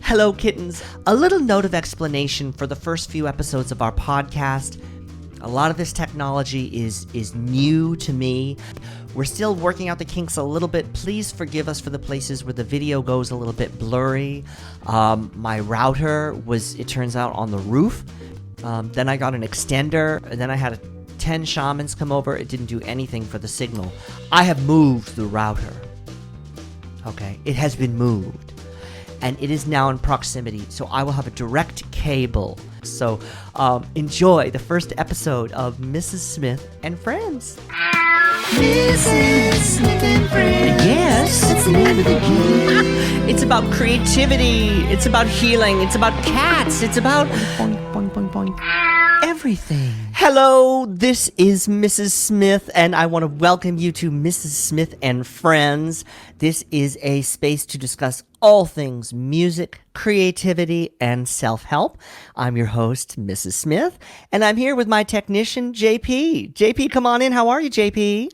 Hello, kittens. A little note of explanation for the first few episodes of our podcast. A lot of this technology is new to me. We're still working out the kinks a little bit. Please forgive us for the places where the video goes a little bit blurry. My router was, it turns out, on the roof. Then I got an extender, and then I had 10 shamans come over. It didn't do anything for the signal. I have moved the router. Okay, it has been moved. And it is now in proximity, so I will have a direct cable. So enjoy the first episode of Mrs. Smith and Friends. Mrs. Smith and Friends. Yes. That's the name of the game. It's about creativity. It's about healing. It's about cats. It's about boing, boing, boing, boing. Everything. Hello, this is Mrs. Smith, and I want to welcome you to Mrs. Smith and Friends. This is a space to discuss all things music, creativity, and self-help. I'm your host, Mrs. Smith, and I'm here with my technician, JP. JP, come on in. How are you, JP?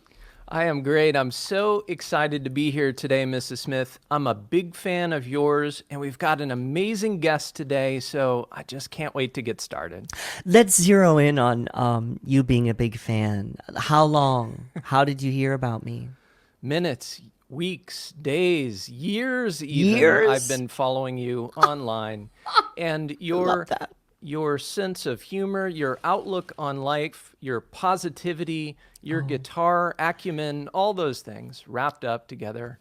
I am great. I'm so excited to be here today, Mrs. Smith. I'm a big fan of yours, and we've got an amazing guest today, so I just can't wait to get started. Let's zero in on you being a big fan. How long? How did you hear about me? Minutes, weeks, days, years even. Years? I've been following you online. And Love that. your sense of humor, your outlook on life, your positivity, your guitar acumen, all those things wrapped up together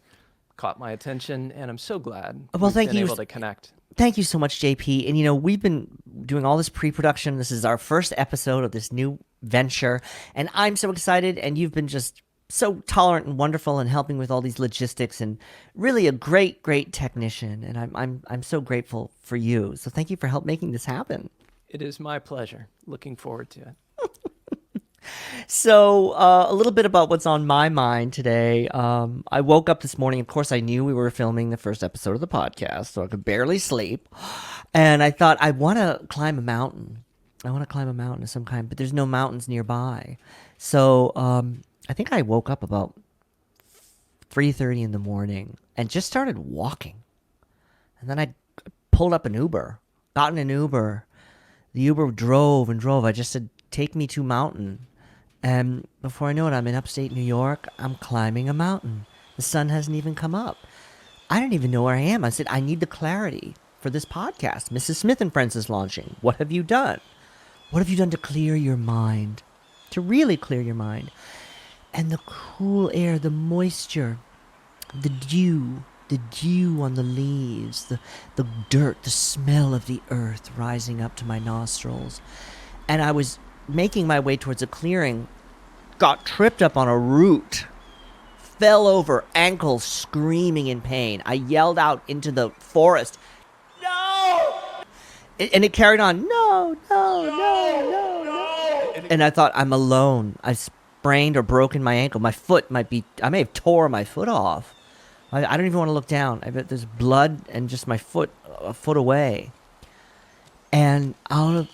caught my attention, and I'm so glad we've been able to connect. Thank you so much, JP. And, you know, we've been doing all this pre-production. This is our first episode of this new venture, and I'm so excited, and you've been just so tolerant and wonderful and helping with all these logistics, and really a great, great technician. And I'm so grateful for you. So thank you for help making this happen. It is my pleasure. Looking forward to it. So a little bit about what's on my mind today. I woke up this morning. Of course, I knew we were filming the first episode of the podcast, so I could barely sleep. And I thought, I want to climb a mountain. I want to climb a mountain of some kind, but there's no mountains nearby. So I think I woke up about 3:30 in the morning and just started walking. And then I pulled up an Uber, got in an Uber. The Uber drove and drove. I just said, take me to mountain. And before I know it, I'm in upstate New York. I'm climbing a mountain. The sun hasn't even come up. I don't even know where I am. I said, I need the clarity for this podcast. Mrs. Smith and Friends is launching. What have you done? What have you done to clear your mind? To really clear your mind? And the cool air, the moisture, the dew on the leaves, the dirt, the smell of the earth rising up to my nostrils. And I was making my way towards a clearing, got tripped up on a root, fell over, ankle screaming in pain. I yelled out into the forest, no! And it carried on, no. And I thought, I'm alone. I sprained or broken my ankle. My foot I may have tore my foot off. I don't even want to look down. I bet there's blood and just my foot, a foot away. And I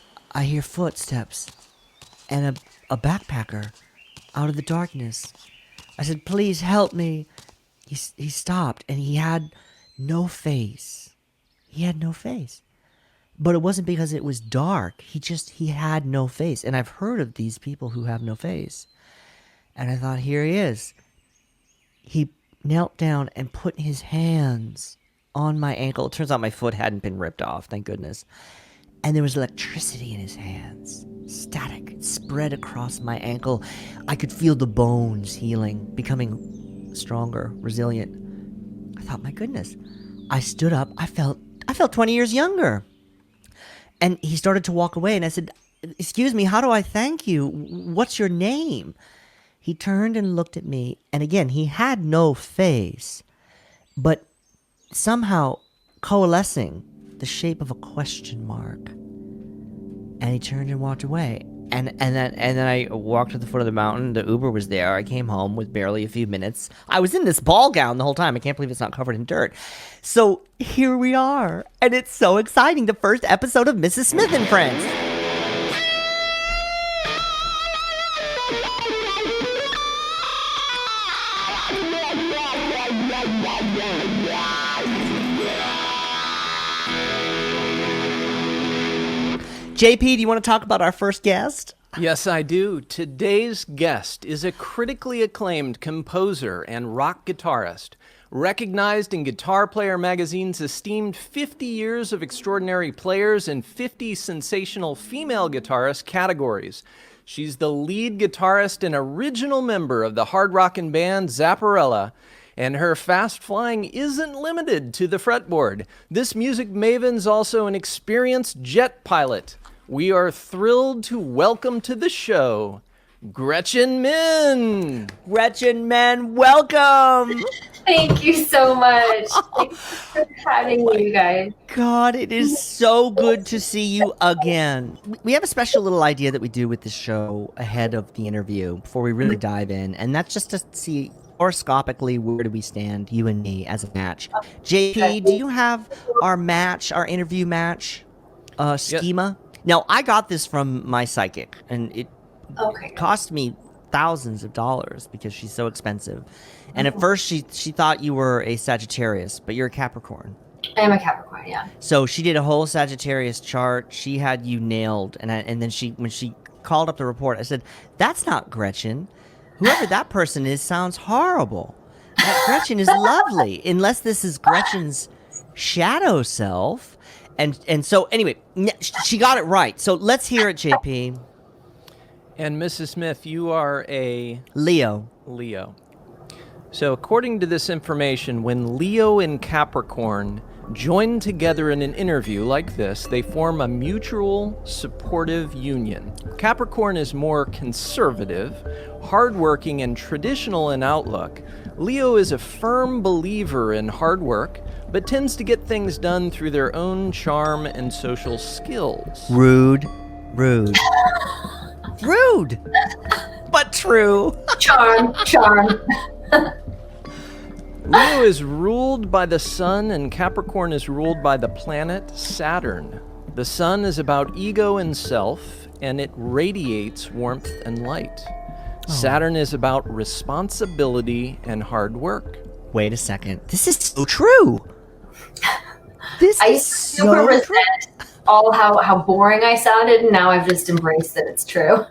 hear footsteps and a backpacker out of the darkness. I said, please help me. He stopped, and he had no face. He had no face. But it wasn't because it was dark. He had no face. And I've heard of these people who have no face. And I thought, here he is. He knelt down and put his hands on my ankle. It turns out my foot hadn't been ripped off, thank goodness. And there was electricity in his hands. Static spread across my ankle. I could feel the bones healing, becoming stronger, resilient. I thought, my goodness. I stood up. I felt 20 years younger. And he started to walk away, and I said, excuse me, how do I thank you? What's your name? He turned and looked at me, and again, he had no face, but somehow coalescing the shape of a question mark. And he turned and walked away. And then I walked to the foot of the mountain. The Uber was there. I came home with barely a few minutes. I was in this ball gown the whole time. I can't believe it's not covered in dirt. So here we are. And it's so exciting. The first episode of Mrs. Smith and Friends. JP, do you want to talk about our first guest? Yes, I do. Today's guest is a critically acclaimed composer and rock guitarist, recognized in Guitar Player magazine's esteemed 50 Years of Extraordinary Players and 50 Sensational Female Guitarist categories. She's the lead guitarist and original member of the hard rockin' band Zapparella, and her fast flying isn't limited to the fretboard. This music maven's also an experienced jet pilot. We are thrilled to welcome to the show, Gretchen Menn. Gretchen Menn, welcome. Thank you so much. Thanks for having me, you guys. God, it is so good to see you again. We have a special little idea that we do with this show ahead of the interview before we really dive in, and that's just to see horoscopically where do we stand, you and me, as a match. JP, do you have our match, our interview match schema? Yep. Now, I got this from my psychic, and it cost me thousands of dollars because she's so expensive. And at first, she thought you were a Sagittarius, but you're a Capricorn. I am a Capricorn, yeah. So she did a whole Sagittarius chart. She had you nailed. And then when she called up the report, I said, that's not Gretchen. Whoever that person is sounds horrible. That Gretchen is lovely, unless this is Gretchen's shadow self. And so, anyway, she got it right. So let's hear it, JP. And Mrs. Smith, you are a... Leo. So according to this information, when Leo and Capricorn join together in an interview like this, they form a mutual supportive union. Capricorn is more conservative, hardworking, and traditional in outlook. Leo is a firm believer in hard work, but tends to get things done through their own charm and social skills. Rude. Rude, but true. Charm. Leo is ruled by the sun, and Capricorn is ruled by the planet Saturn. The sun is about ego and self, and it radiates warmth and light. Saturn is about responsibility and hard work. Wait a second. This is so true. This I is used to super so resent true. all how boring I sounded, and now I've just embraced that it's true.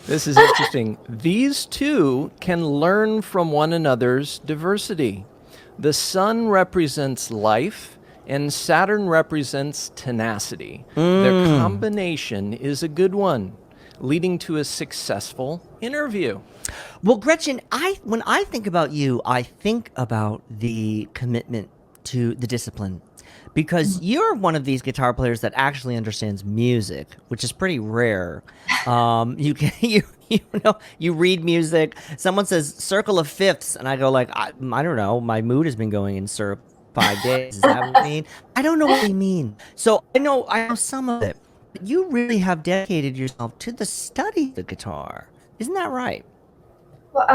This is interesting. These two can learn from one another's diversity. The sun represents life, and Saturn represents tenacity. Their combination is a good one, leading to a successful interview. Well, Gretchen, when I think about you, I think about the commitment to the discipline. Because you're one of these guitar players that actually understands music, which is pretty rare. You read music. Someone says circle of fifths, and I go like, I don't know. My mood has been going in 5 days. Is that what I mean? I don't know what they mean. So I know some of it. But you really have dedicated yourself to the study of the guitar. Isn't that right? Well,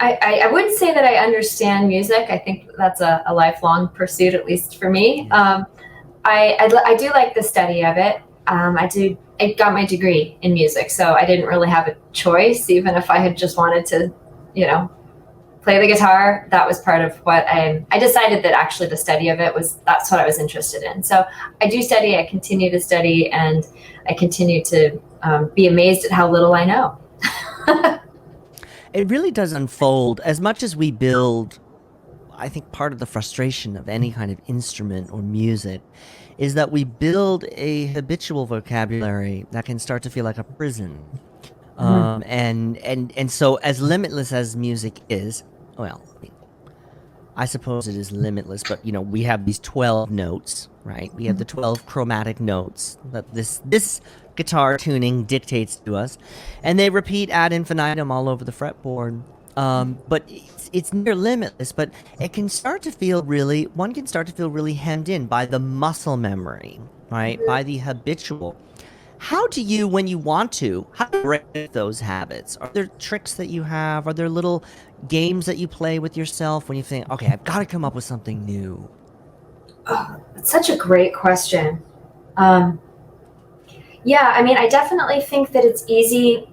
I wouldn't say that I understand music. I think that's a lifelong pursuit, at least for me. I do like the study of it. I got my degree in music, so I didn't really have a choice. Even if I had just wanted to, play the guitar, that was part of what I decided that actually the study of it that's what I was interested in. So I do study, I continue to study, and I continue to be amazed at how little I know. It really does unfold. As much as we build, I think part of the frustration of any kind of instrument or music is that we build a habitual vocabulary that can start to feel like a prison. And so as limitless as music is, well, I suppose it is limitless, but we have these 12 notes, right? We have the 12 chromatic notes that this guitar tuning dictates to us, and they repeat ad infinitum all over the fretboard. But it's near limitless, but one can start to feel really hemmed in by the muscle memory, right? By the habitual. How do you, when you want to, how do you break those habits? Are there tricks that you have? Are there little games that you play with yourself when you think, okay, I've got to come up with something new? Oh, that's such a great question. Yeah, I mean, I definitely think that it's easy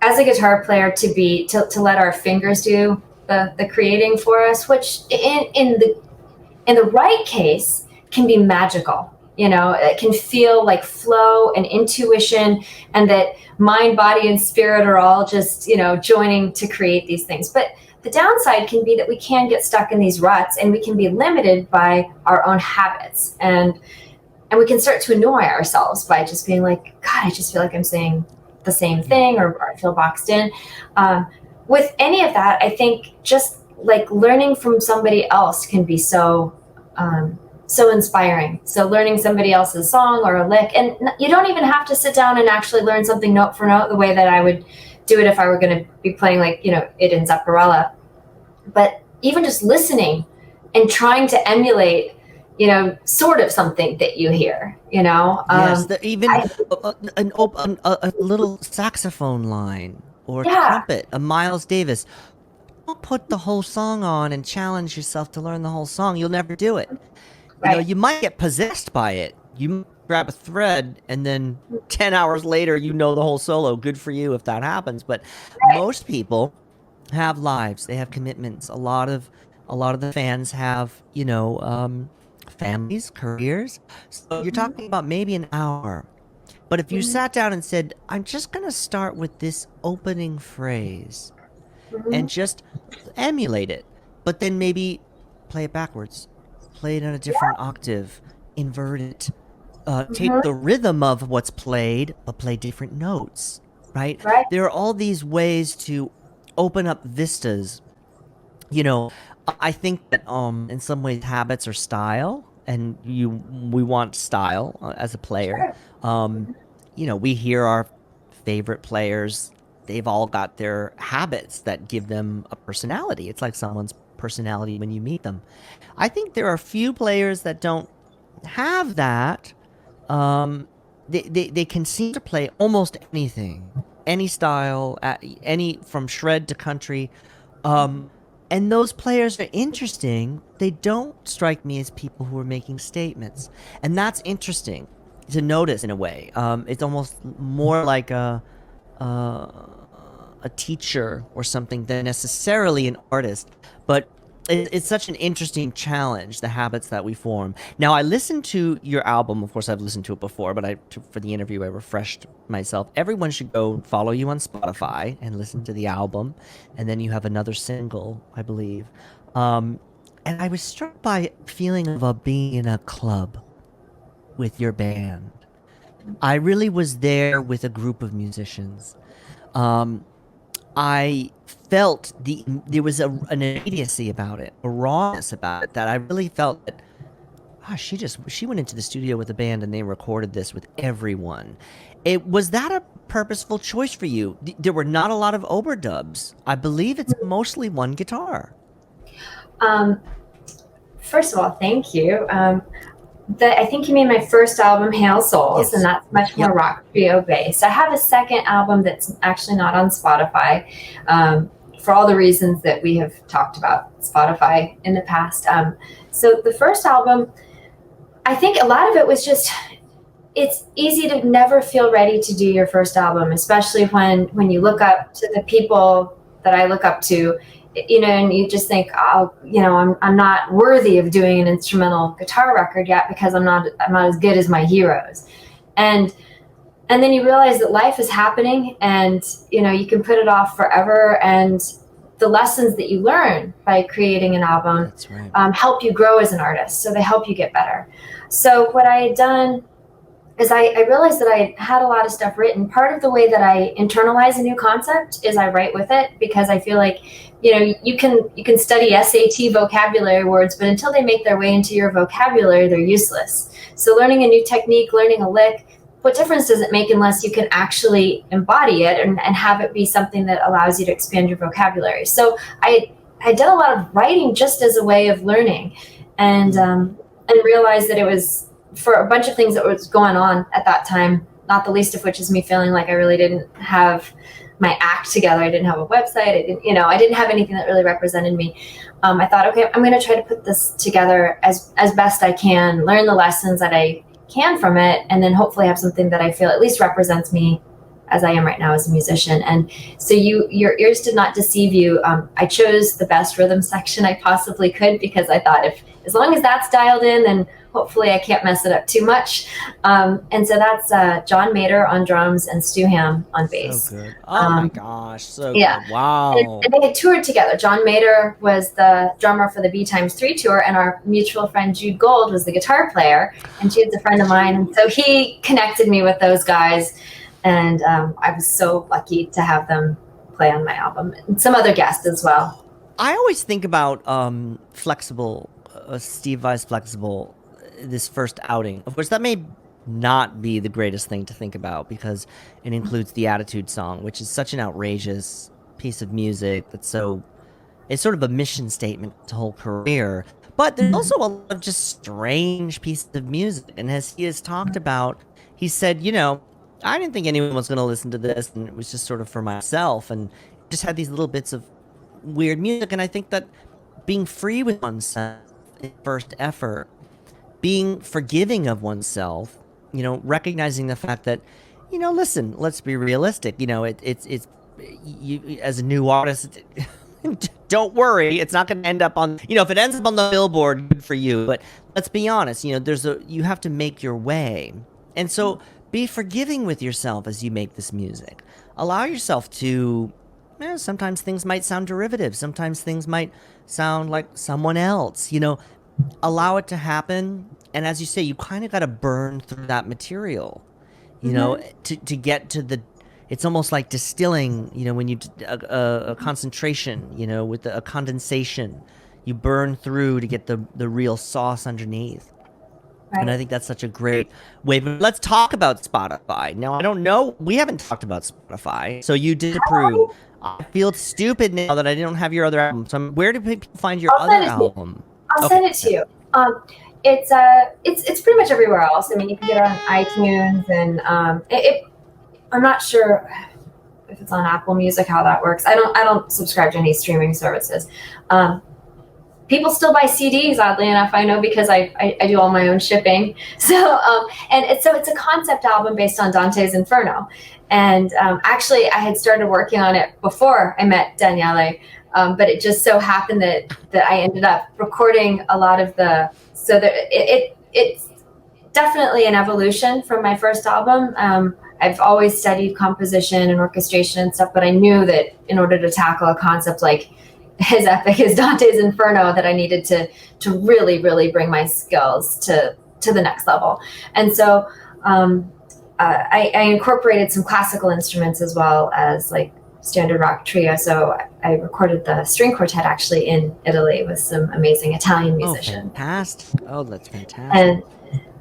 as a guitar player to let our fingers do the creating for us, which in the right case can be magical. it can feel like flow and intuition, and that mind, body, and spirit are all just, joining to create these things. But the downside can be that we can get stuck in these ruts, and we can be limited by our own habits. And we can start to annoy ourselves by just being like, God, I just feel like I'm saying the same thing, or I feel boxed in. With any of that, I think just like learning from somebody else can be so inspiring. So learning somebody else's song or a lick, and you don't even have to sit down and actually learn something note for note the way that I would do it if I were going to be playing it in Zapparella. But even just listening and trying to emulate, sort of something that you hear, Yes, a little saxophone line or trumpet, a Miles Davis. Don't put the whole song on and challenge yourself to learn the whole song. You'll never do it. Right. You might get possessed by it. You grab a thread and then 10 hours later, the whole solo. Good for you if that happens. But most people have lives. They have commitments. A lot of the fans have, families, careers. So you're talking about maybe an hour. But if you sat down and said, I'm just going to start with this opening phrase and just emulate it, but then maybe play it backwards, play it in a different octave, invert it, take the rhythm of what's played, but play different notes, right? There are all these ways to open up vistas. I think that in some ways habits are style, and we want style as a player. We hear our favorite players, they've all got their habits that give them a personality. It's like someone's personality when you meet them. I think there are a few players that don't have that. They can seem to play almost anything, any style, any from shred to country. And those players are interesting. They don't strike me as people who are making statements. And that's interesting to notice in a way. It's almost more like a teacher or something than necessarily an artist. But it's such an interesting challenge, the habits that we form. Now, I listened to your album. Of course, I've listened to it before, but for the interview, I refreshed myself. Everyone should go follow you on Spotify and listen to the album. And then you have another single, I believe. And I was struck by a feeling of being in a club with your band. I really was there with a group of musicians. I felt there was an immediacy about it, a rawness about it, that I really felt that she went into the studio with a band and they recorded this with everyone. Was that a purposeful choice for you? There were not a lot of overdubs. I believe it's mostly one guitar. First of all, thank you. I think you mean my first album, Hail Souls, Yes. And that's much more rock trio based. I have a second album that's actually not on Spotify, for all the reasons that we have talked about Spotify in the past. So the first album, I think a lot of it was just, it's easy to never feel ready to do your first album, especially when you look up to the people that I look up to, and you just think, I'm not worthy of doing an instrumental guitar record yet because I'm not as good as my heroes. And then you realize that life is happening, and, you can put it off forever. And the lessons that you learn by creating an album That's right. Help you grow as an artist. So they help you get better. So what I had done is I realized that I had a lot of stuff written. Part of the way that I internalize a new concept is I write with it, because I feel like, you can study SAT vocabulary words, but until they make their way into your vocabulary, they're useless. So learning a new technique, learning a lick, what difference does it make unless you can actually embody it and have it be something that allows you to expand your vocabulary? So I did a lot of writing just as a way of learning, and realized that it was for a bunch of things that was going on at that time, not the least of which is me feeling like I really didn't have my act together. I didn't have a website. I didn't have anything that really represented me. I thought, okay, I'm going to try to put this together as best I can, learn the lessons that I can from it, and then hopefully have something that I feel at least represents me as I am right now as a musician. And so your ears did not deceive you. I chose the best rhythm section I possibly could, because I thought as long as that's dialed in, then hopefully I can't mess it up too much. And so that's John Mader on drums and Stu Ham on bass. So good. Oh my gosh, so yeah. good. Wow. And they had toured together. John Mader was the drummer for the B*3 tour, and our mutual friend Jude Gold was the guitar player, and Jude's a friend of mine. And so he connected me with those guys, and I was so lucky to have them play on my album, and some other guests as well. I always think about Flexible, Steve Vai's Flexible, this first outing. Of course, that may not be the greatest thing to think about because it includes the Attitude song, which is such an outrageous piece of music that's so, it's sort of a mission statement to whole career. But there's also a lot of just strange pieces of music. And as he has talked about, he said, you know, I didn't think anyone was going to listen to this, and it was just sort of for myself, and just had these little bits of weird music. And I think that being free with oneself in first effort, being forgiving of oneself, you know, recognizing the fact that, you know, listen, let's be realistic. You know, it's you as a new artist, don't worry, it's not going to end up on, you know, if it ends up on the Billboard, good for you. But let's be honest, you know, you have to make your way, and so be forgiving with yourself as you make this music. Allow yourself to. Sometimes things might sound derivative. Sometimes things might sound like someone else. You know, allow it to happen. And as you say, you kind of got to burn through that material, you know, to get to the, it's almost like distilling, you know, when you, a concentration, you know, with a condensation, you burn through to get the real sauce underneath. Right. And I think that's such a great way. But let's talk about Spotify. Now, I don't know, we haven't talked about Spotify, so you did approve. I feel stupid now that I don't have your other album. So where do people find your other album? I'll send it to you. It's pretty much everywhere else. I mean, you can get it on iTunes, and I'm not sure if it's on Apple Music, how that works. I don't subscribe to any streaming services. People still buy CDs, oddly enough, I know, because I do all my own shipping. So it's a concept album based on Dante's Inferno. And actually, I had started working on it before I met Daniele, but it just so happened that I ended up recording a lot of so that it's definitely an evolution from my first album. I've always studied composition and orchestration and stuff, but I knew that in order to tackle a concept like as epic as Dante's Inferno, that I needed to really, really bring my skills to the next level. And so I incorporated some classical instruments as well as like standard rock trio. So I recorded the string quartet actually in Italy with some amazing Italian musicians. Oh, fantastic. Oh, that's fantastic. And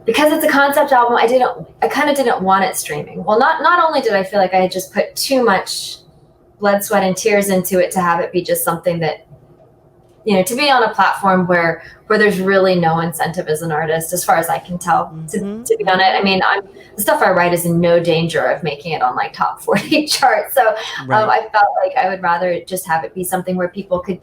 because it's a concept album, I kind of didn't want it streaming. Well, not only did I feel like I had just put too much blood, sweat, and tears into it to have it be just something that, you know, to be on a platform where there's really no incentive as an artist, as far as I can tell, to be on it. I mean, the stuff I write is in no danger of making it on like top 40 charts. So I felt like I would rather just have it be something where people could,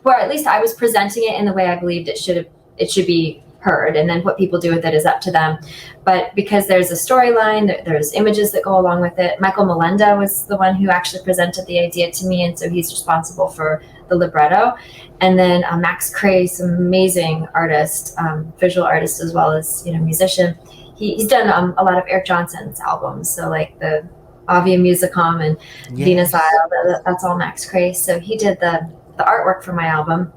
where at least I was presenting it in the way I believed it should be heard, and then what people do with it is up to them. But because there's a storyline, there's images that go along with it. Michael Melenda was the one who actually presented the idea to me, and so he's responsible for the libretto. And then Max Cray, some amazing artist, visual artist as well as, you know, musician. He's done a lot of Eric Johnson's albums, so like the Avia Musicom and Venus Isle, that's all Max Cray. So he did the artwork for my album.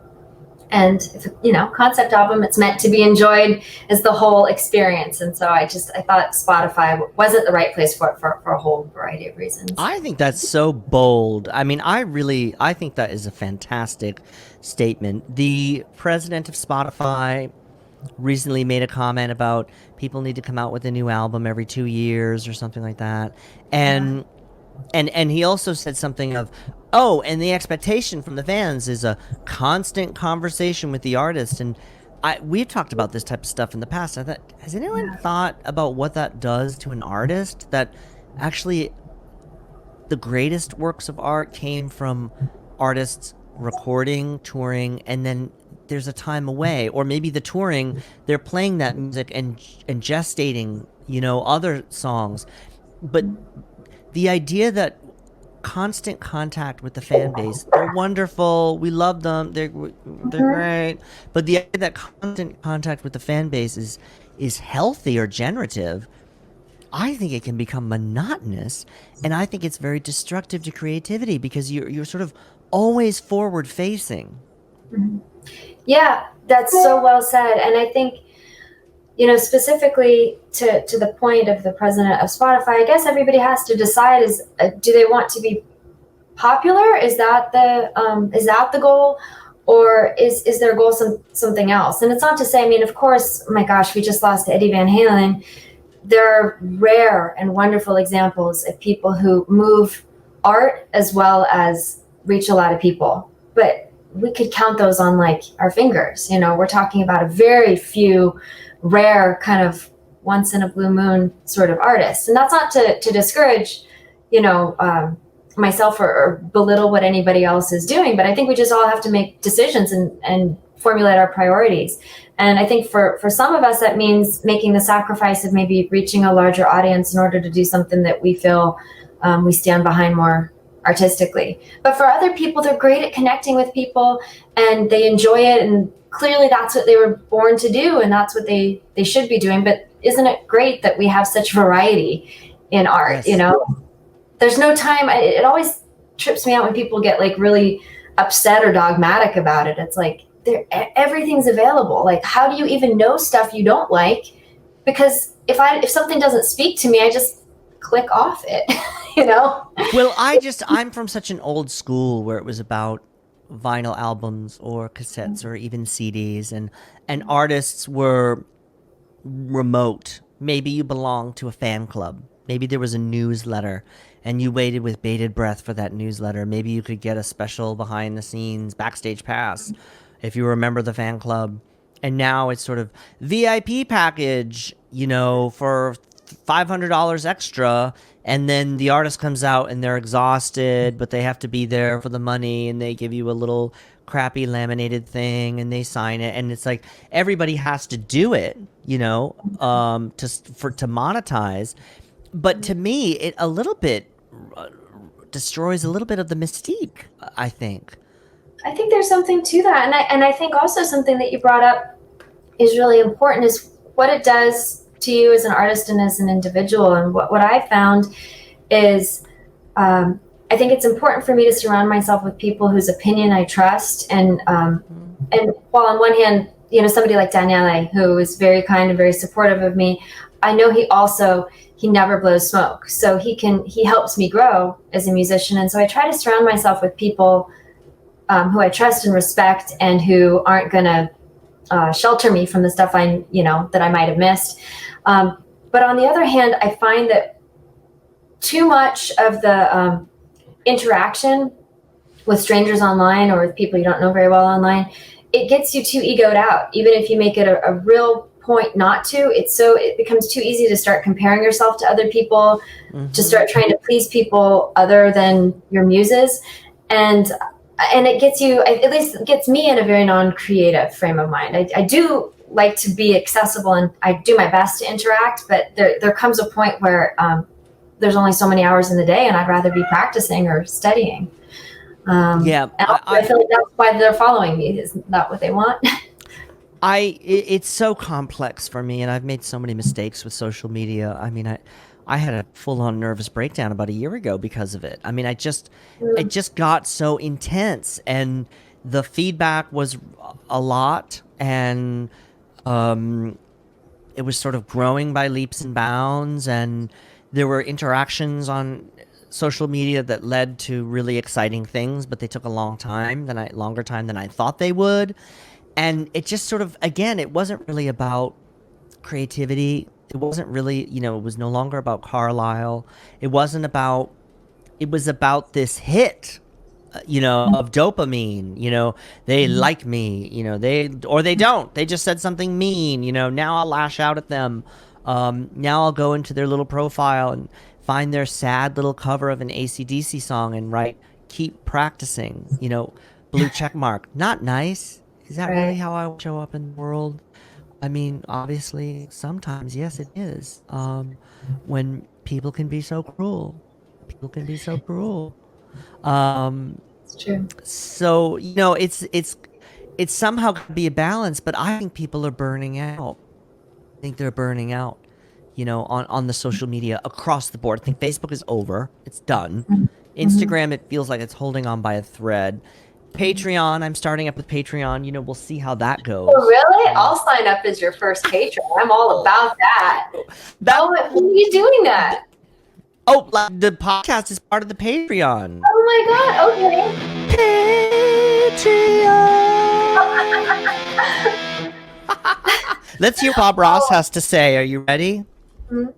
And, you know, concept album, it's meant to be enjoyed as the whole experience. And so I thought Spotify wasn't the right place for it for a whole variety of reasons. I think that's so bold. I mean, I think that is a fantastic statement. The president of Spotify recently made a comment about people need to come out with a new album every 2 years or something like that. And he also said something of, and the expectation from the fans is a constant conversation with the artist. And we've talked about this type of stuff in the past. I thought, has anyone thought about what that does to an artist? That actually the greatest works of art came from artists recording, touring, and then there's a time away. Or maybe the touring, they're playing that music and gestating, you know, other songs. But the idea that constant contact with the fan base. They're wonderful. We love them. They're great. But the idea that constant contact with the fan base is healthy or generative, I think it can become monotonous, and I think it's very destructive to creativity because you're sort of always forward facing. Yeah, that's so well said. And I think, specifically to the point of the president of Spotify, I guess everybody has to decide do they want to be popular? Is that the goal? Or is their goal something else? And it's not to say, I mean, of course, oh my gosh, we just lost Eddie Van Halen. There are rare and wonderful examples of people who move art as well as reach a lot of people. But we could count those on like our fingers. We're talking about a very few rare kind of once in a blue moon sort of artists. And that's not to discourage, myself or belittle what anybody else is doing. But I think we just all have to make decisions and formulate our priorities. And I think for some of us, that means making the sacrifice of maybe reaching a larger audience in order to do something that we feel we stand behind more artistically. But for other people, they're great at connecting with people and they enjoy it. And clearly that's what they were born to do. And that's what they should be doing. But isn't it great that we have such variety in art? Yes. There's no time. It always trips me out when people get like really upset or dogmatic about it. It's like everything's available. Like, how do you even know stuff you don't like? Because if something doesn't speak to me, I just click off it. Well, I'm from such an old school where it was about vinyl albums or cassettes or even CDs, and artists were remote. Maybe you belonged to a fan club. Maybe there was a newsletter and you waited with bated breath for that newsletter. Maybe you could get a special behind the scenes backstage pass if you remember the fan club. And now it's sort of VIP package, for $500 extra. And then the artist comes out and they're exhausted, but they have to be there for the money, and they give you a little crappy laminated thing and they sign it. And it's like everybody has to do it, to monetize. But to me, it a little bit destroys a little bit of the mystique, I think. I think there's something to that. And I think also something that you brought up is really important is what it does to you as an artist and as an individual. And what I found is I think it's important for me to surround myself with people whose opinion I trust. And while on one hand, somebody like Daniele, who is very kind and very supportive of me, I know he never blows smoke. So he helps me grow as a musician. And so I try to surround myself with people who I trust and respect and who aren't going to shelter me from the stuff that I might have missed. But on the other hand, I find that too much of the interaction with strangers online or with people you don't know very well online, it gets you too egoed out. Even if you make it a real point not to, it becomes too easy to start comparing yourself to other people, to start trying to please people other than your muses. And it gets you, at least it gets me in a very non-creative frame of mind. I do like to be accessible and I do my best to interact, but there comes a point where there's only so many hours in the day and I'd rather be practicing or studying. Yeah. I feel like that's why they're following me. Is that what they want? It's so complex for me, and I've made so many mistakes with social media. I mean, I had a full-on nervous breakdown about a year ago because of it. I mean, it just got so intense, and the feedback was a lot, and it was sort of growing by leaps and bounds, and there were interactions on social media that led to really exciting things, but they took a longer time than I thought they would. And it just sort of, again, it wasn't really about creativity. It wasn't really, it was no longer about Carlyle. It was about this hit, of dopamine. They like me, they don't. They just said something mean, now I'll lash out at them. Now I'll go into their little profile and find their sad little cover of an AC/DC song and write, keep practicing, blue check mark. Not nice. Is that really how I show up in the world? I mean, obviously, sometimes, yes, it is. When people can be so cruel. People can be so cruel. It's true. So, it's somehow going to be a balance, but I think people are burning out. I think they're burning out, on the social media across the board. I think Facebook is over. It's done. Instagram, it feels like it's holding on by a thread. Patreon, I'm starting up with Patreon. We'll see how that goes. Oh, really? I'll sign up as your first patron. I'm all about that. When are you doing that? Oh, like the podcast is part of the Patreon. Oh my God. Okay. Patreon. Let's hear what Bob Ross has to say. Are you ready? Mm-hmm. And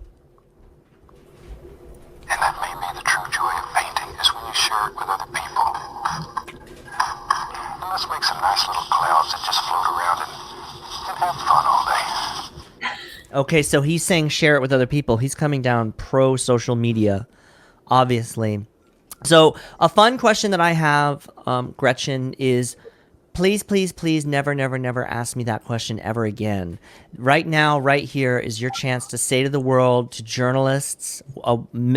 that may be the true joy of painting, is when you share it with other people. And let's make some nice little clouds that just float around and have fun all day. Okay, so he's saying share it with other people. He's coming down pro social media, obviously. So a fun question that I have, Gretchen, is please, please, please never, never, never ask me that question ever again. Right now, right here is your chance to say to the world, to journalists,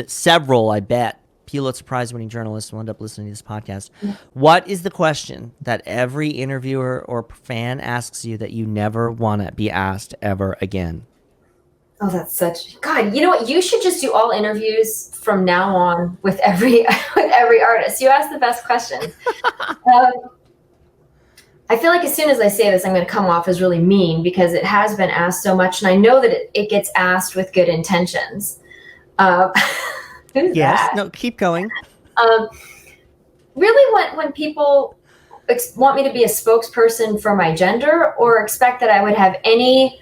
several, I bet, Pulitzer Prize-winning journalists will end up listening to this podcast. What is the question that every interviewer or fan asks you that you never want to be asked ever again? Oh, that's such God. You know what? You should just do all interviews from now on with every artist. You ask the best questions. I feel like as soon as I say this, I'm going to come off as really mean because it has been asked so much, and I know that it gets asked with good intentions. Who's that? No, keep going. Really, when people want me to be a spokesperson for my gender, or expect that I would have any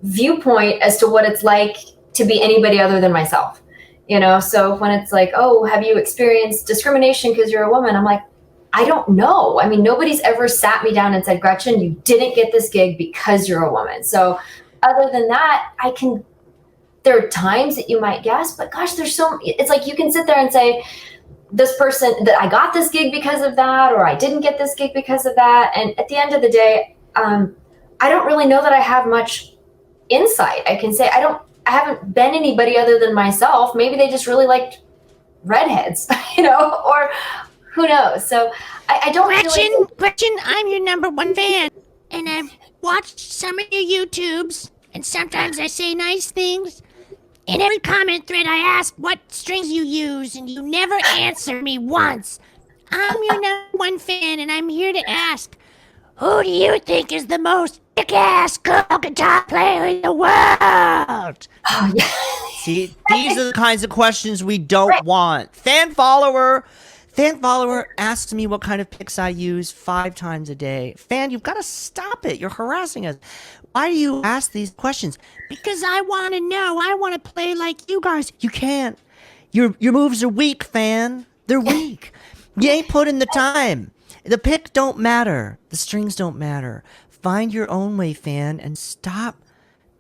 viewpoint as to what it's like to be anybody other than myself, so when it's like, oh, have you experienced discrimination because you're a woman? I'm like, I don't know. I mean, nobody's ever sat me down and said, Gretchen, you didn't get this gig because you're a woman. So other than that, there are times that you might guess, but gosh, it's like you can sit there and say, this person, that I got this gig because of that, or I didn't get this gig because of that. And at the end of the day, I don't really know that I have much insight. I can say I haven't been anybody other than myself. Maybe they just really liked redheads, or who knows? So I don't Gretchen, I'm your number one fan, and I've watched some of your YouTubes, and sometimes I say nice things. In every comment thread, I ask what strings you use, and you never answer me once. I'm your number one fan, and I'm here to ask, who do you think is the most kick-ass girl guitar player in the world? Oh, yeah. See, these are the kinds of questions we don't want. Fan follower asks me what kind of picks I use 5 times a day. Fan, you've got to stop it. You're harassing us. Why do you ask these questions? Because I want to know. I want to play like you guys. You can't. Your moves are weak, fan. They're weak. You ain't put in the time. The pick don't matter. The strings don't matter. Find your own way, fan, and stop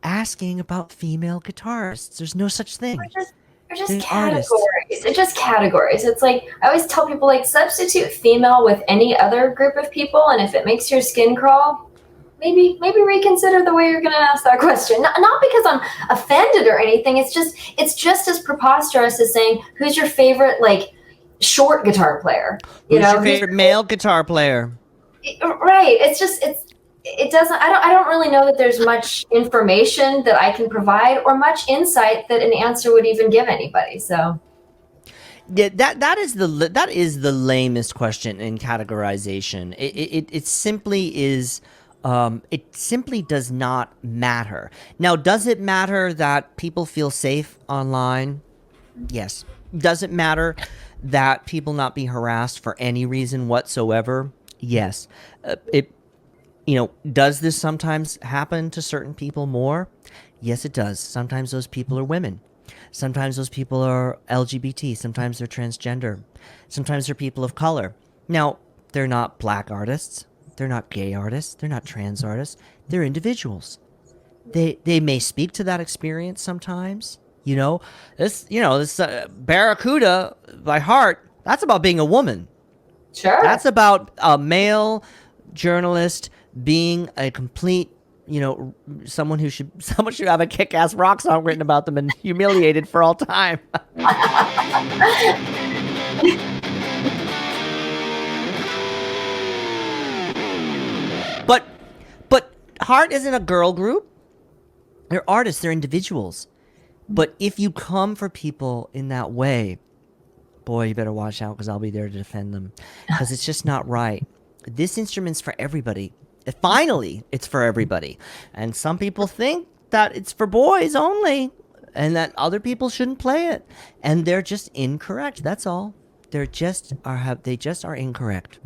asking about female guitarists. There's no such thing. They're just categories. It's just categories. It's like, I always tell people, like, substitute female with any other group of people, and if it makes your skin crawl, maybe reconsider the way you're going to ask that question. Not because I'm offended or anything. It's just as preposterous as saying, who's your favorite, like, short guitar player? Who's your favorite male guitar player? Right. It doesn't, I don't really know that there's much information that I can provide or much insight that an answer would even give anybody. So yeah, that is the lamest question in categorization. It simply is. It simply does not matter. Now, does it matter that people feel safe online? Yes. Does it matter that people not be harassed for any reason whatsoever? Yes. Does this sometimes happen to certain people more? Yes, it does. Sometimes those people are women. Sometimes those people are LGBT. Sometimes they're transgender. Sometimes they're people of color. Now, they're not black artists. They're not gay artists. They're not trans artists. They're individuals. They may speak to that experience sometimes. This Barracuda by heart, that's about being a woman. sure. That's about a male journalist being a complete, someone should have a kick-ass rock song written about them and humiliated for all time. Heart isn't a girl group. They're artists. They're individuals. But if you come for people in that way, boy, you better watch out, because I'll be there to defend them. Because it's just not right. This instrument's for everybody. Finally, it's for everybody. And some people think that it's for boys only, and that other people shouldn't play it. And they're just incorrect. That's all. They just are incorrect.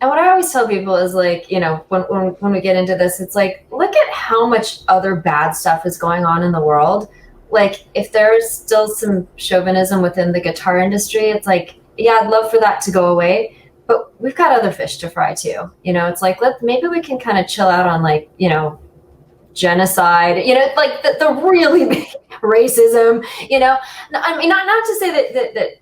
And what I always tell people is, like, you know, when we get into this, it's like, look at how much other bad stuff is going on in the world. Like, if there's still some chauvinism within the guitar industry, it's like, yeah, I'd love for that to go away, but we've got other fish to fry too. You know, it's like, maybe we can kind of chill out on, like, you know, genocide, you know, like the really big racism, you know. I mean, not to say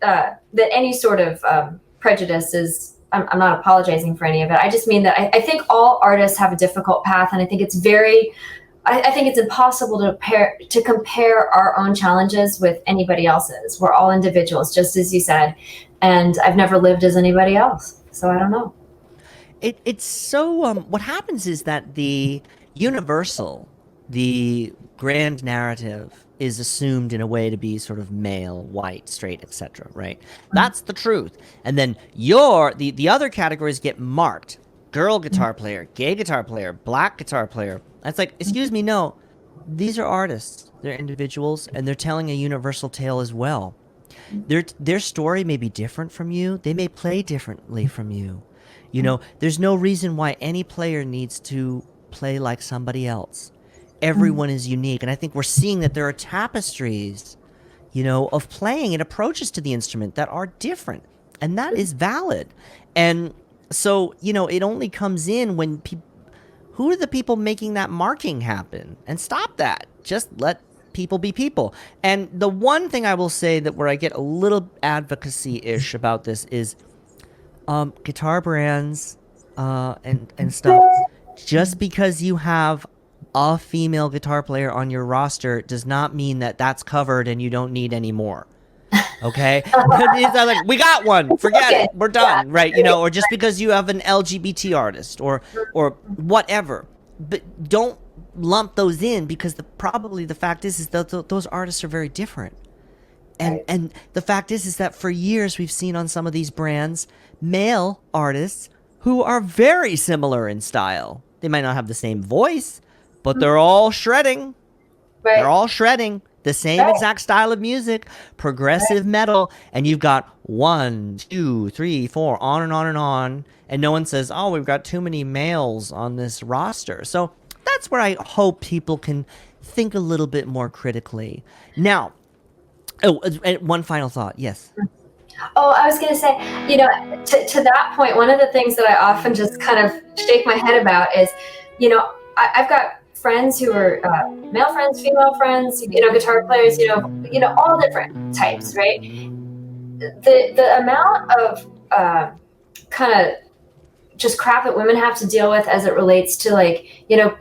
that any sort of prejudice is, I'm not apologizing for any of it. I just mean that I think all artists have a difficult path, and I think it's I think it's impossible to compare our own challenges with anybody else's. We're all individuals, just as you said, and I've never lived as anybody else, so I don't know. It's so what happens is that the universal, the grand narrative, is assumed in a way to be sort of male, white, straight, etc. Right? That's the truth. And then the other categories get marked: girl guitar player, gay guitar player, black guitar player. That's like, excuse me, no, these are artists. They're individuals, and they're telling a universal tale as well. Their story may be different from you. They may play differently from you. You know, there's no reason why any player needs to play like somebody else. Everyone is unique, and I think we're seeing that there are tapestries, you know, of playing and approaches to the instrument that are different, and that is valid. And so, you know, it only comes in when who are the people making that marking happen? And stop that. Just let people be people. And the one thing I will say that where I get a little advocacy-ish about this is guitar brands and stuff. Just because you have a female guitar player on your roster does not mean that that's covered and you don't need any more. Okay? It's not like, we got one, forget it, we're done, right? You know, or just because you have an LGBT artist or whatever. But don't lump those in, because probably the fact is that those artists are very different. And the fact is that for years we've seen on some of these brands male artists who are very similar in style. They might not have the same voice, but they're all shredding. Right. They're all shredding the same exact style of music, progressive metal, and you've got 1, 2, 3, 4, on and on and on, and no one says, oh, we've got too many males on this roster. So that's where I hope people can think a little bit more critically. Now, one final thought. Yes. Oh, I was going to say, you know, to that point, one of the things that I often just kind of shake my head about is, you know, I've got friends who are male friends, female friends, you know, guitar players, you know, all different types, right? The amount of kind of just crap that women have to deal with as it relates to, like, you know,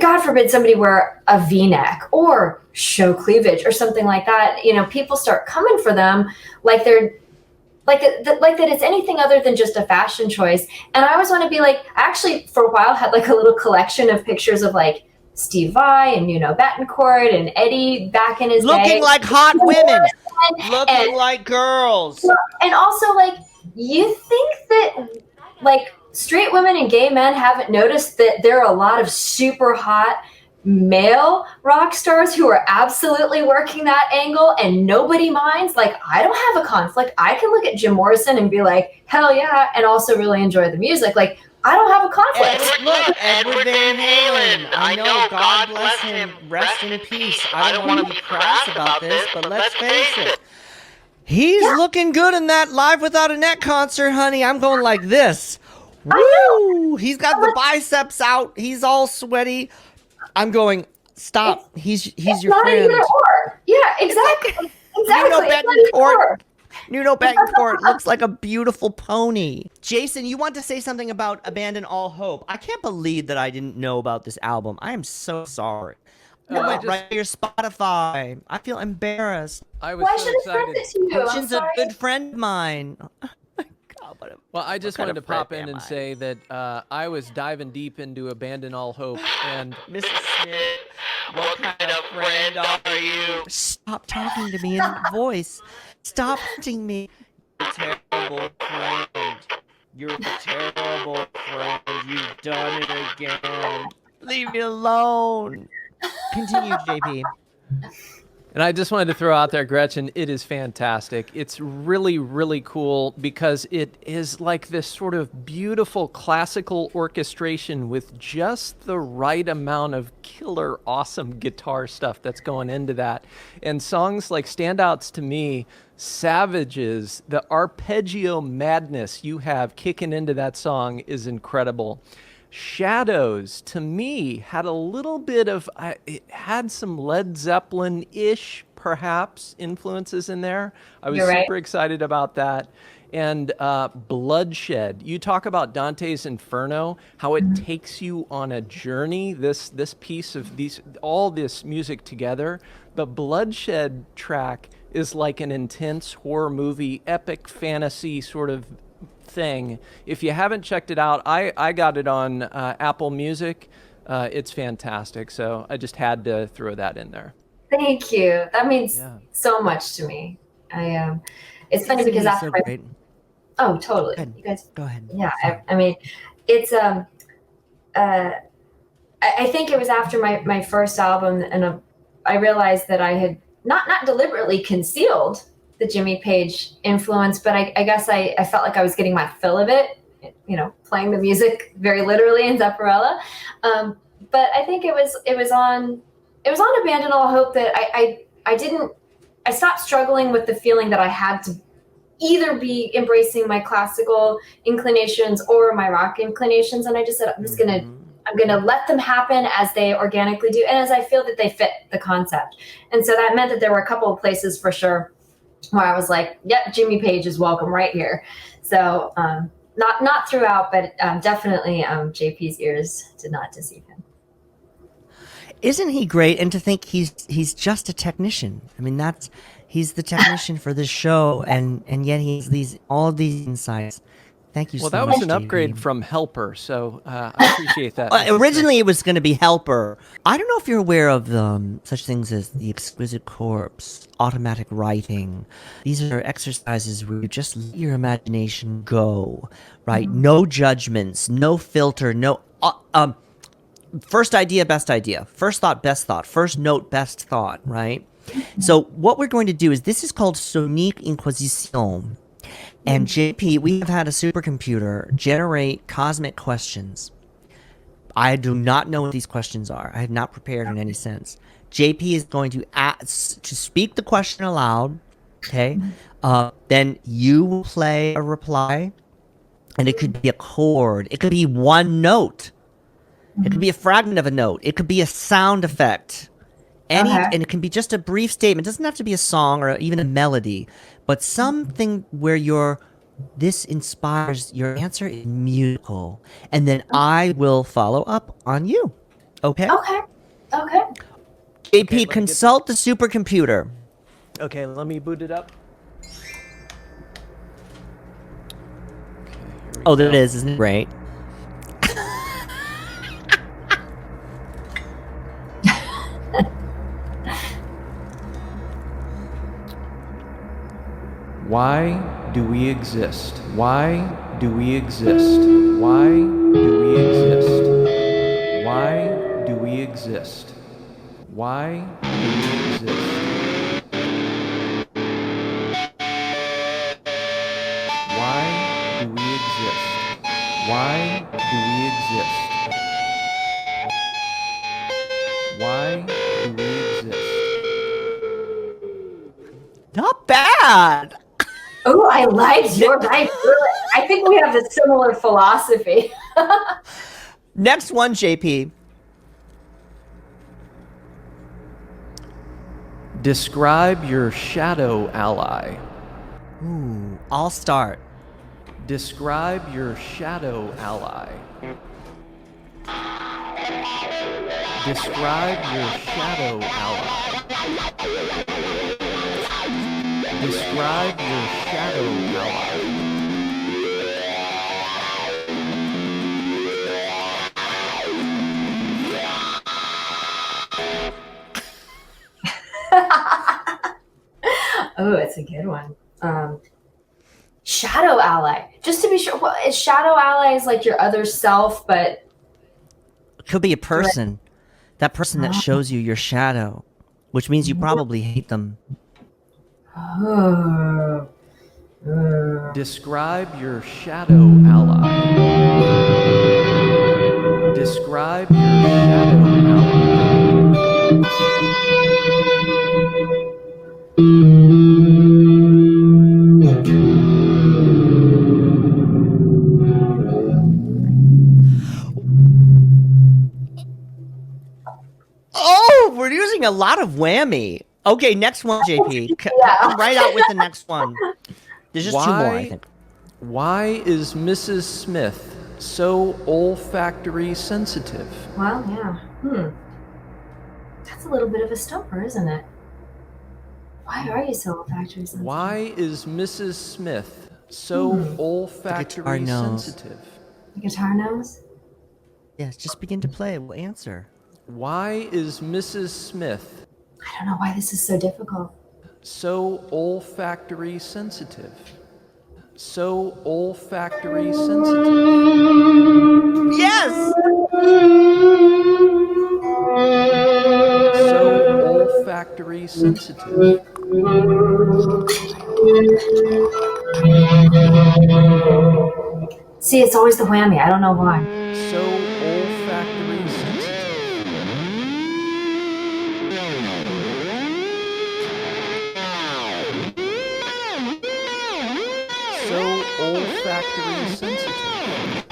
God forbid somebody wear a V-neck or show cleavage or something like that. You know, people start coming for them like they're like that it's anything other than just a fashion choice. And I always want to be like, I actually for a while had like a little collection of pictures of like Steve Vai and Nuno Bettencourt and Eddie back in his day. Looking like hot women. Looking like girls. And also, like, you think that like straight women and gay men haven't noticed that there are a lot of super hot male rock stars who are absolutely working that angle and nobody minds? Like, I don't have a conflict. I can look at Jim Morrison and be like, hell yeah, and also really enjoy the music. Like, I don't have a conflict. Edward Van Halen. I know, God bless him. Rest in peace. I don't want to be crass about this, but let's face it. He's looking good in that Live Without a Net concert, honey. I'm going like this. Woo! He's got the biceps out. He's all sweaty. I'm going, stop. He's your friend. Either or. Yeah, exactly. Nuno Bettencourt looks like a beautiful pony. Jason, you want to say something about Abandon All Hope? I can't believe that I didn't know about this album. I am so sorry. I went right to your Spotify. I feel embarrassed. I was so excited. Gretchen's a good friend of mine. Oh my God. Well, I just kind wanted to of friend pop in am and I? say that I was diving deep into Abandon All Hope, and Mrs. Smith, what kind of friend are you? Stop talking to me in that voice. Stop hunting me. You're a terrible friend. You're a terrible friend. You've done it again. Leave me alone. Continue, JP. And I just wanted to throw out there, Gretchen, it is fantastic. It's really, really cool because it is like this sort of beautiful classical orchestration with just the right amount of killer, awesome guitar stuff that's going into that. And songs like standouts to me, Savages, the arpeggio madness you have kicking into that song is incredible. Shadows, to me, had a little bit of, it had some Led Zeppelin-ish, perhaps, influences in there. I was You're right. super excited about that. And Bloodshed, you talk about Dante's Inferno, how it takes you on a journey, this piece of all this music together. The Bloodshed track is like an intense horror movie, epic fantasy sort of thing. If you haven't checked it out, I got it on Apple Music. It's fantastic. So I just had to throw that in there. Thank you. That means Yeah. so much to me. It's funny because He's after so my great. oh totally Go ahead. you guys Go ahead. yeah I mean it's I think it was after my first album, and I realized that I had not deliberately concealed the Jimmy Page influence, but I guess I felt like I was getting my fill of it, playing the music very literally in Zepparella. But I think it was on Abandon All Hope that I stopped struggling with the feeling that I had to either be embracing my classical inclinations or my rock inclinations, and I just said I'm gonna let them happen as they organically do, and as I feel that they fit the concept. And so that meant that there were a couple of places for sure where I was like, yep, Jimmy Page is welcome right here. So not throughout, but definitely JP's ears did not deceive him. Isn't he great? And to think he's just a technician. I mean, he's the technician for this show, and yet he has all these insights. Thank you so Well, much. that was an JP. upgrade from Helper, so I appreciate that. Originally, it was going to be Helper. I don't know if you're aware of such things as the exquisite corpse, automatic writing. These are exercises where you just let your imagination go, right? No judgments, no filter, no... first idea, best idea. First thought, best thought. First note, best thought, right? So what we're going to do is, this is called Sonique Inquisition. And JP, we have had a supercomputer generate cosmic questions. I do not know what these questions are. I have not prepared in any sense. JP is going to speak the question aloud, okay? Then you will play a reply, and it could be a chord. It could be one note. It could be a fragment of a note. It could be a sound effect. And it can be just a brief statement. It doesn't have to be a song or even a melody, but something where this inspires your answer is musical. And then I will follow up on you. Okay? Okay. JP, consult the supercomputer. Okay, let me boot it up. Oh, there it is. Isn't it great? Why do we exist? Why do we exist? Why do we exist? Why do we exist? Why do we exist? Why do we exist? Why do we exist? Why do we exist? Not bad. Oh, I liked your right. I think we have a similar philosophy. Next one, JP. Describe your shadow ally. Ooh, I'll start. Describe your shadow ally. Describe your shadow ally. Describe your shadow ally. Oh, it's a good one. Shadow ally. Just to be sure, well, is shadow allies like your other self, but It could be a person. That person that shows you your shadow, which means you probably hate them. oh, Describe your shadow ally. Describe your shadow ally. Oh, we're using a lot of whammy. Okay, next one, JP. Come right out with the next one. There's just two more, I think. Why is Mrs. Smith so olfactory sensitive? well, yeah. That's a little bit of a stumper, isn't it? Why are you so olfactory sensitive? Why is Mrs. Smith so olfactory nose. sensitive? The guitar nose? Yes, just begin to play. We'll answer. Why is Mrs. Smith I don't know why this is so difficult. so olfactory sensitive? So olfactory sensitive. Yes! So olfactory sensitive. See, it's always the whammy. I don't know why. So olfactory sensitive. So olfactory sensitive.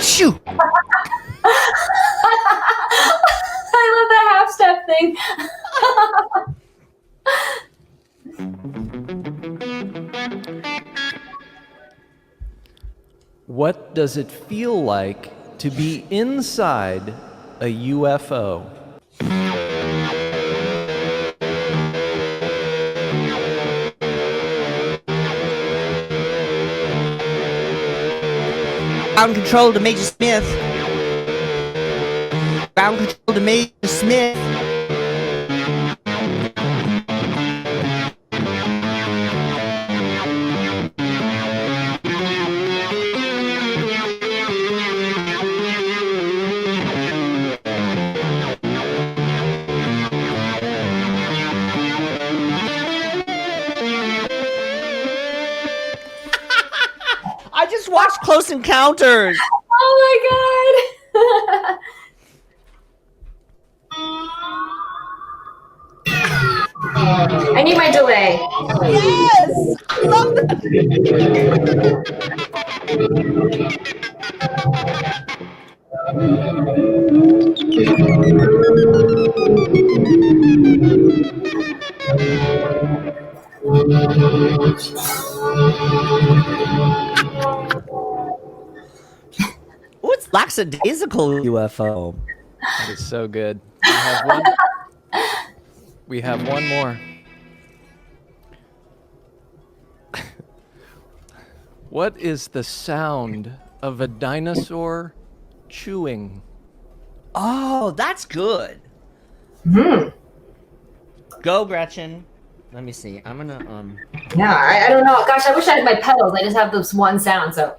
Shoot! I love the half step thing. What does it feel like to be inside a UFO? Ground control to Major Smith. Ground control to Major Smith. I just watched Close Encounters. Oh my god. I need my delay. Yes! I love that. Oh, it's lackadaisical UFO. That is so good. We have one more. What is the sound of a dinosaur chewing? Oh, that's good. Go, Gretchen. Let me see. I'm gonna Yeah, I don't know. Gosh, I wish I had my pedals. I just have this one sound, so.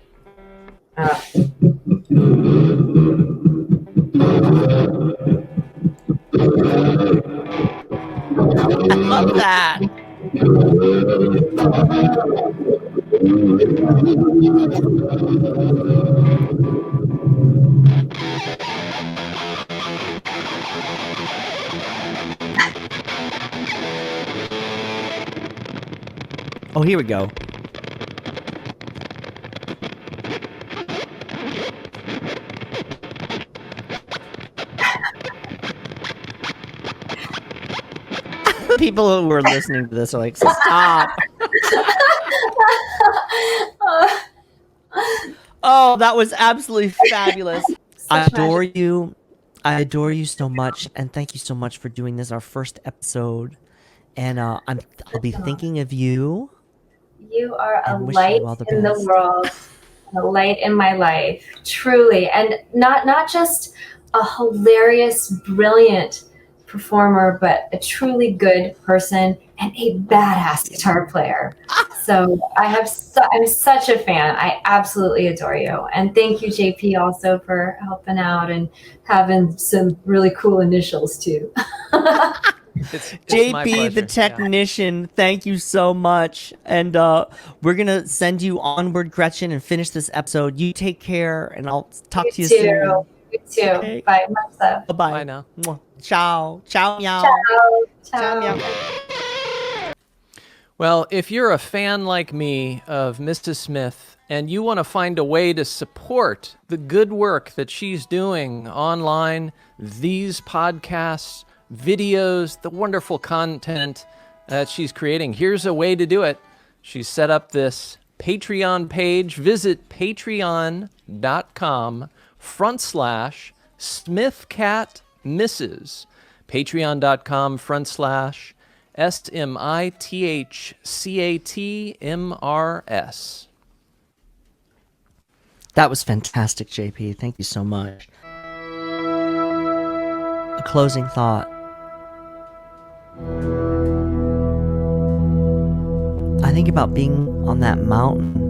I love that. Oh, here we go. People who are listening to this are like, stop. Oh, that was absolutely fabulous. I adore you. I adore you so much, and thank you so much for doing this, our first episode. And I'll be thinking of you. You are a And wish light you all the in the best. world, a light in my life, truly, and not just a hilarious, brilliant performer, but a truly good person and a badass guitar player. So I'm such a fan. I absolutely adore you. And thank you, JP, also for helping out and having some really cool initials too. It's my JP, pleasure. the Yeah. technician, thank you so much. And we're going to send you onward, Gretchen, and finish this episode. You take care, and I'll talk to you too. soon. You too. Okay. Bye. Much love. Bye-bye. Bye now. Mwah. Ciao. Ciao, meow. Ciao. Ciao, Ciao. meow. Well, if you're a fan like me of Mrs. Smith and you want to find a way to support the good work that she's doing online, these podcasts, videos, the wonderful content that she's creating, here's a way to do it. She's set up this Patreon page. Visit patreon.com/SmithCatMrs. Patreon.com/SmithCatMrs. That was fantastic, JP. Thank you so much. A closing thought. I think about being on that mountain.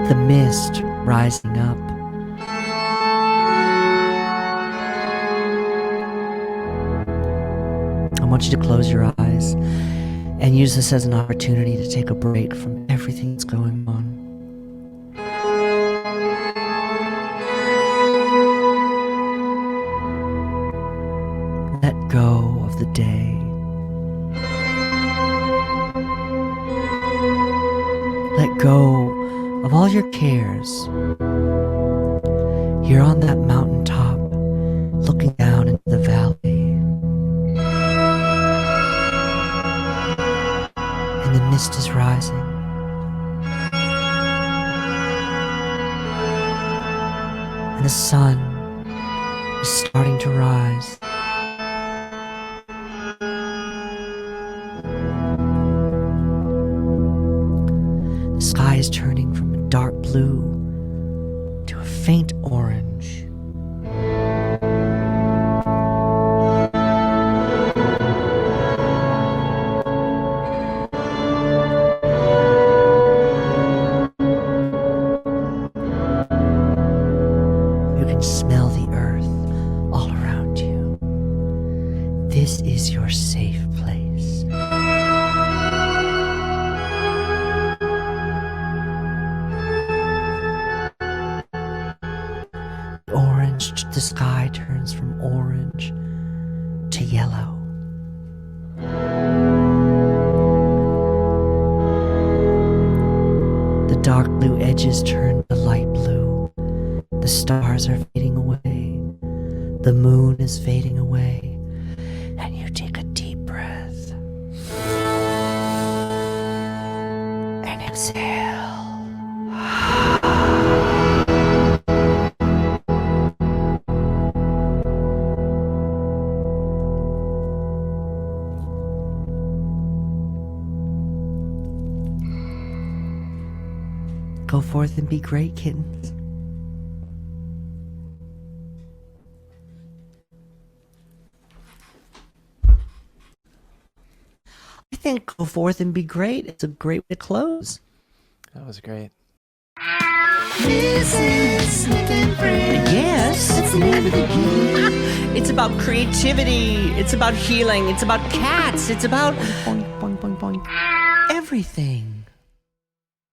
The mist rising up. I want you to close your eyes and use this as an opportunity to take a break from everything that's going on. Let go of the day. Let go of all your cares. You're on that mountaintop, looking down into the valley. And the mist is rising. And the sun is starting to rise. The sky is turning from a dark blue to a faint orange. You can smell the earth all around you. This is your safe place. The sky turns from orange to yellow. The dark blue edges turn to light blue. The stars are fading away. The moon is fading away. And you take a deep breath. And exhale. Go forth and be great, kittens. I think go forth and be great. It's a great way to close. That was great. This is Smith and Friends. Yes. That's the name of the game. It's about creativity. It's about healing. It's about cats. It's about everything.